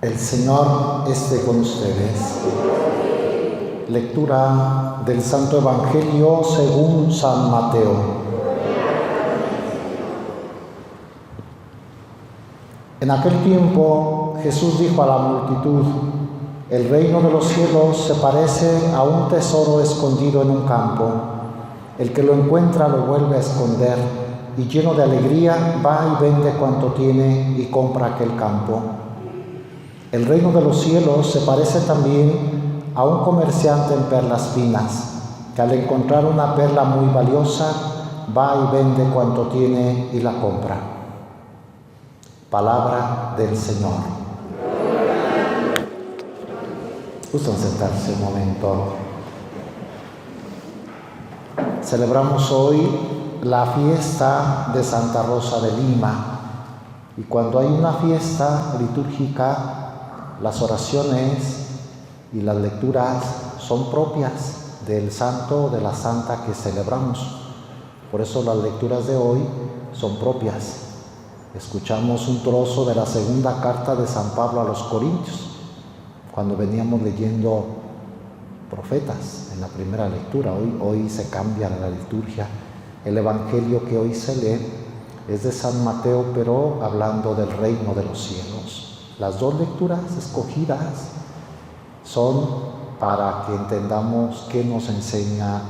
El Señor esté con ustedes. Lectura del Santo Evangelio según San Mateo. En aquel tiempo Jesús dijo a la multitud: el reino de los cielos se parece a un tesoro escondido en un campo. El que lo encuentra lo vuelve a esconder y lleno de alegría va y vende cuanto tiene y compra aquel campo. El reino de los cielos se parece también a un comerciante en perlas finas, que al encontrar una perla muy valiosa, va y vende cuanto tiene y la compra. Palabra del Señor. Gustan sentarse un momento. Celebramos hoy la fiesta de Santa Rosa de Lima. Y cuando hay una fiesta litúrgica, las oraciones y las lecturas son propias del santo o de la santa que celebramos. Por eso las lecturas de hoy son propias. Escuchamos un trozo de la segunda carta de San Pablo a los Corintios, cuando veníamos leyendo profetas en la primera lectura. Hoy se cambia la liturgia. El Evangelio que hoy se lee es de San Mateo, pero hablando del reino de los cielos. Las dos lecturas escogidas son para que entendamos qué nos enseña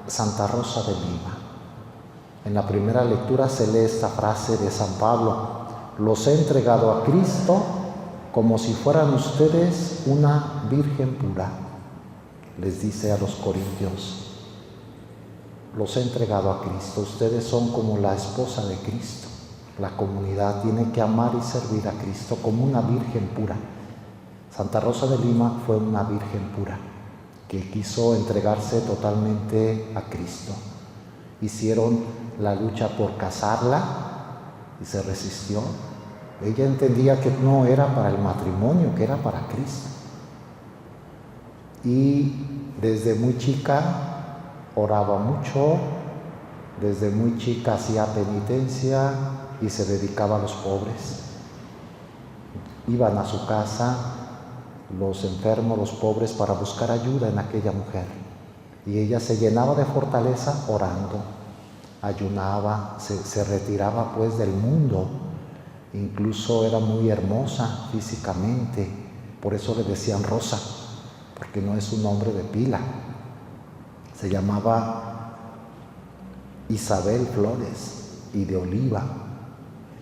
Santa Rosa de Lima. En la primera lectura se lee esta frase de San Pablo: los he entregado a Cristo como si fueran ustedes una virgen pura. Les dice a los corintios: los he entregado a Cristo, ustedes son como la esposa de Cristo. La comunidad tiene que amar y servir a Cristo como una virgen pura. Santa Rosa de Lima fue una virgen pura que quiso entregarse totalmente a Cristo. Hicieron la lucha por casarla y se resistió. Ella entendía que no era para el matrimonio, que era para Cristo. Y desde muy chica oraba mucho, desde muy chica hacía penitencia y se dedicaba a los pobres. Iban a su casa los enfermos, los pobres, para buscar ayuda en aquella mujer. Y ella se llenaba de fortaleza orando, ayunaba, se retiraba pues del mundo. Incluso era muy hermosa físicamente, por eso le decían Rosa, porque no es un nombre de pila. Se llamaba Isabel Flores y de Oliva,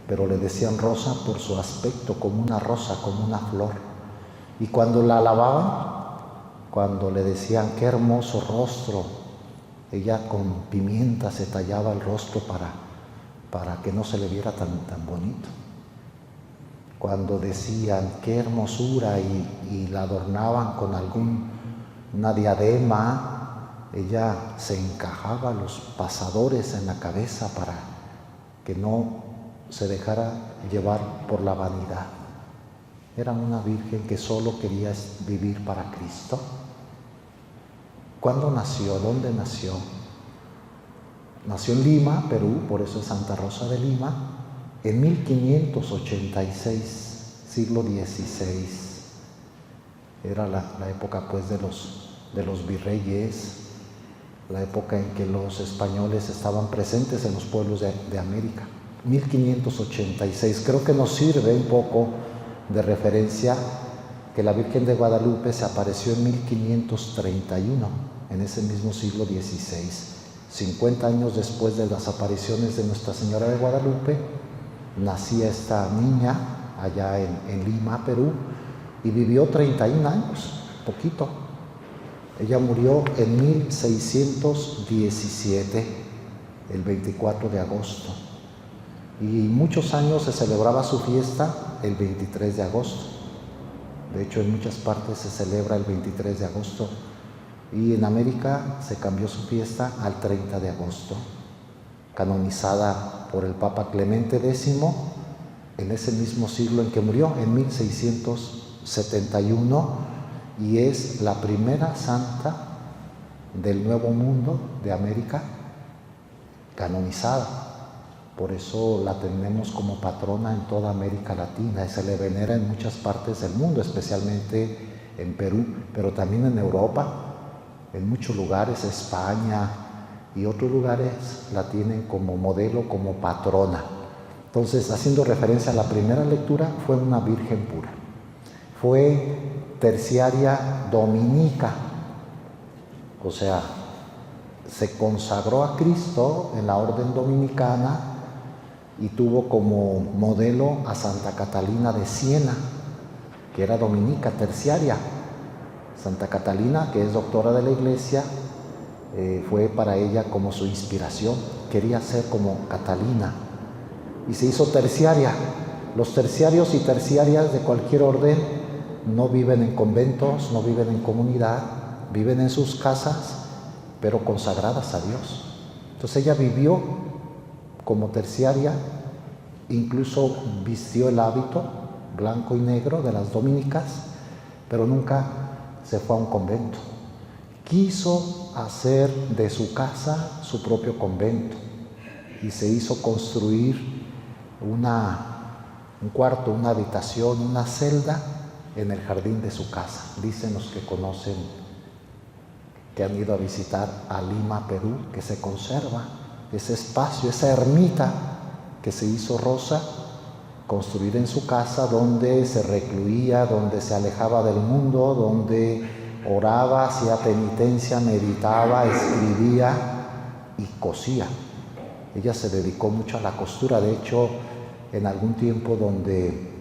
pero le decían Rosa por su aspecto, como una rosa, como una flor. Y cuando la alababan, cuando le decían qué hermoso rostro, ella con pimienta se tallaba el rostro para que no se le viera tan bonito. Cuando decían qué hermosura y la adornaban con una diadema, ella se encajaba los pasadores en la cabeza para que no se dejara llevar por la vanidad. Era una virgen que solo quería vivir para Cristo. ¿Cuándo nació? ¿Dónde nació? Nació en Lima, Perú, por eso es Santa Rosa de Lima, en 1586, siglo XVI. Era la época pues de los virreyes, la época en que los españoles estaban presentes en los pueblos de América. 1586, creo que nos sirve un poco de referencia que la Virgen de Guadalupe se apareció en 1531, en ese mismo siglo XVI. 50 años después de las apariciones de Nuestra Señora de Guadalupe, nacía esta niña allá en Lima, Perú, y vivió 31 años, poquito. Ella murió en 1617, el 24 de agosto. Y muchos años se celebraba su fiesta el 23 de agosto. De hecho, en muchas partes se celebra el 23 de agosto. Y en América se cambió su fiesta al 30 de agosto. Canonizada por el Papa Clemente X en ese mismo siglo en que murió, en 1671. Y es la primera santa del Nuevo Mundo de América canonizada. Por eso la tenemos como patrona en toda América Latina y se le venera en muchas partes del mundo, especialmente en Perú, pero también en Europa, en muchos lugares, España y otros lugares la tienen como modelo, como patrona. Entonces, haciendo referencia a la primera lectura, fue una virgen pura. Fue terciaria dominica, o sea, se consagró a Cristo en la orden dominicana y tuvo como modelo a Santa Catalina de Siena, que era dominica, terciaria. Santa Catalina, que es doctora de la Iglesia, fue para ella como su inspiración. Quería ser como Catalina y se hizo terciaria. Los terciarios y terciarias de cualquier orden no viven en conventos, no viven en comunidad, viven en sus casas, pero consagradas a Dios. Entonces ella vivió como terciaria, incluso vistió el hábito blanco y negro de las dominicas, pero nunca se fue a un convento. Quiso hacer de su casa su propio convento y se hizo construir un cuarto, una habitación, una celda en el jardín de su casa. Dicen los que conocen, que han ido a visitar a Lima, Perú, que se conserva ese espacio, esa ermita que se hizo Rosa, construida en su casa, donde se recluía, donde se alejaba del mundo, donde oraba, hacía penitencia, meditaba, escribía y cosía. Ella se dedicó mucho a la costura. De hecho, en algún tiempo donde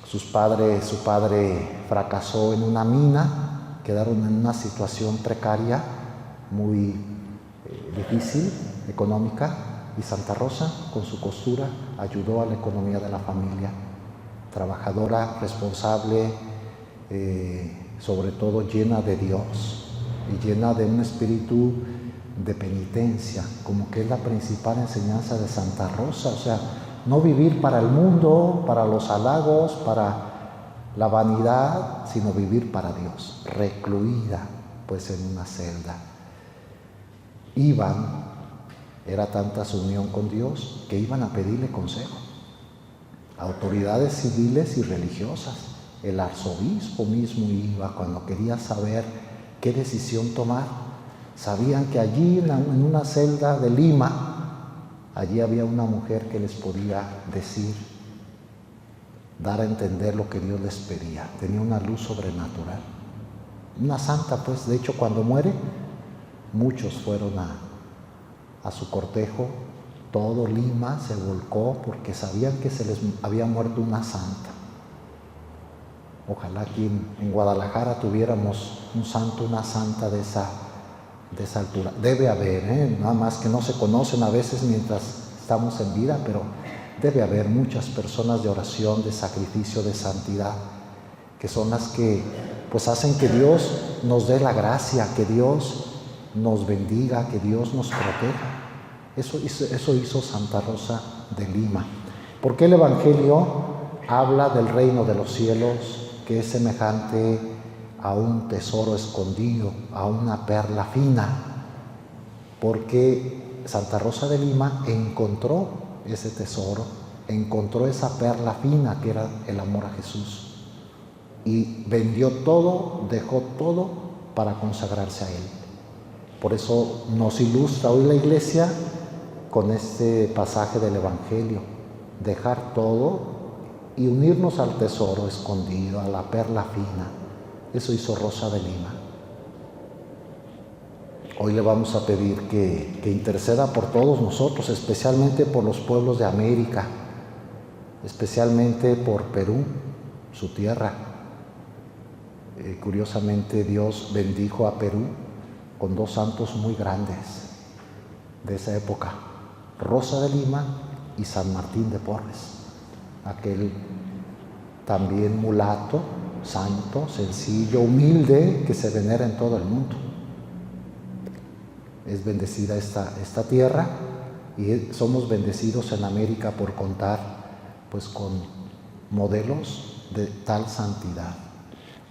su padre fracasó en una mina, quedaron en una situación precaria, muy difícil, económica, y Santa Rosa, con su costura, ayudó a la economía de la familia. Trabajadora, responsable, sobre todo llena de Dios y llena de un espíritu de penitencia, como que es la principal enseñanza de Santa Rosa. O sea, no vivir para el mundo, para los halagos, para la vanidad, sino vivir para Dios, recluida pues en una celda. Era tanta su unión con Dios que iban a pedirle consejo. Autoridades civiles y religiosas. El arzobispo mismo iba cuando quería saber qué decisión tomar. Sabían que allí en una celda de Lima, allí había una mujer que les podía decir, dar a entender lo que Dios les pedía. Tenía una luz sobrenatural. Una santa, pues. De hecho, cuando muere, muchos fueron a su cortejo. Todo Lima se volcó porque sabían que se les había muerto una santa. Ojalá aquí en Guadalajara tuviéramos un santo, una santa de esa altura. Debe haber, nada más que no se conocen a veces mientras estamos en vida, pero debe haber muchas personas de oración, de sacrificio, de santidad, que son las que pues hacen que Dios nos dé la gracia, que Dios nos bendiga, que Dios nos proteja. Eso hizo Santa Rosa de Lima. Porque el Evangelio habla del reino de los cielos, que es semejante a un tesoro escondido, a una perla fina. Porque Santa Rosa de Lima encontró ese tesoro, encontró esa perla fina que era el amor a Jesús. Y vendió todo, dejó todo para consagrarse a Él. Por eso nos ilustra hoy la Iglesia con este pasaje del Evangelio. Dejar todo y unirnos al tesoro escondido, a la perla fina. Eso hizo Rosa de Lima. Hoy le vamos a pedir que interceda por todos nosotros, especialmente por los pueblos de América, especialmente por Perú, su tierra. Curiosamente, Dios bendijo a Perú con dos santos muy grandes de esa época, Rosa de Lima y San Martín de Porres, aquel también mulato, santo, sencillo, humilde, que se venera en todo el mundo. Es bendecida esta tierra y somos bendecidos en América por contar pues con modelos de tal santidad.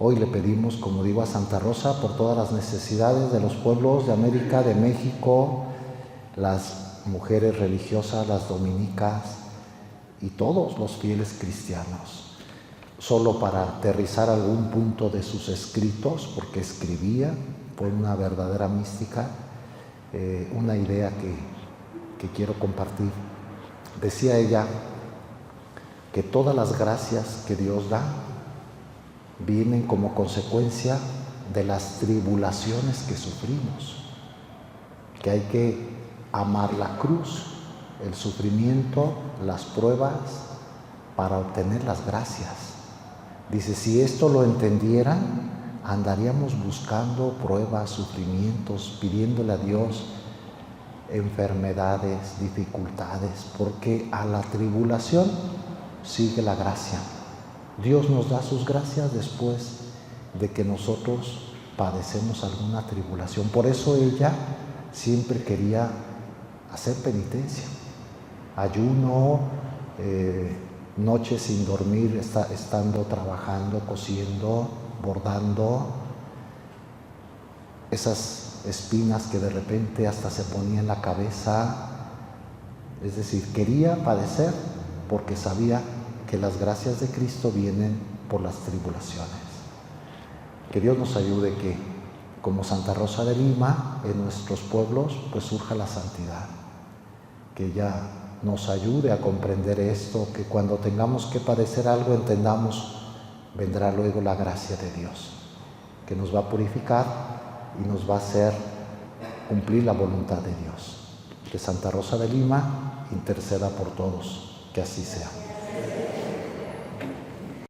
Hoy le pedimos, como digo, a Santa Rosa por todas las necesidades de los pueblos de América, de México, las mujeres religiosas, las dominicas y todos los fieles cristianos. Solo para aterrizar algún punto de sus escritos, porque escribía, fue una verdadera mística, una idea que quiero compartir. Decía ella que todas las gracias que Dios da vienen como consecuencia de las tribulaciones que sufrimos, que hay que amar la cruz, el sufrimiento, las pruebas para obtener las gracias. Dice, si esto lo entendieran, andaríamos buscando pruebas, sufrimientos, pidiéndole a Dios enfermedades, dificultades, porque a la tribulación sigue la gracia. Dios nos da sus gracias después de que nosotros padecemos alguna tribulación. Por eso ella siempre quería hacer penitencia, ayuno, noches sin dormir, estando trabajando, cosiendo, bordando, esas espinas que de repente hasta se ponía en la cabeza. Es decir, quería padecer porque sabía que las gracias de Cristo vienen por las tribulaciones. Que Dios nos ayude que, como Santa Rosa de Lima, en nuestros pueblos pues surja la santidad. Que ella nos ayude a comprender esto, que cuando tengamos que padecer algo entendamos, vendrá luego la gracia de Dios, que nos va a purificar y nos va a hacer cumplir la voluntad de Dios. Que Santa Rosa de Lima interceda por todos, que así sea.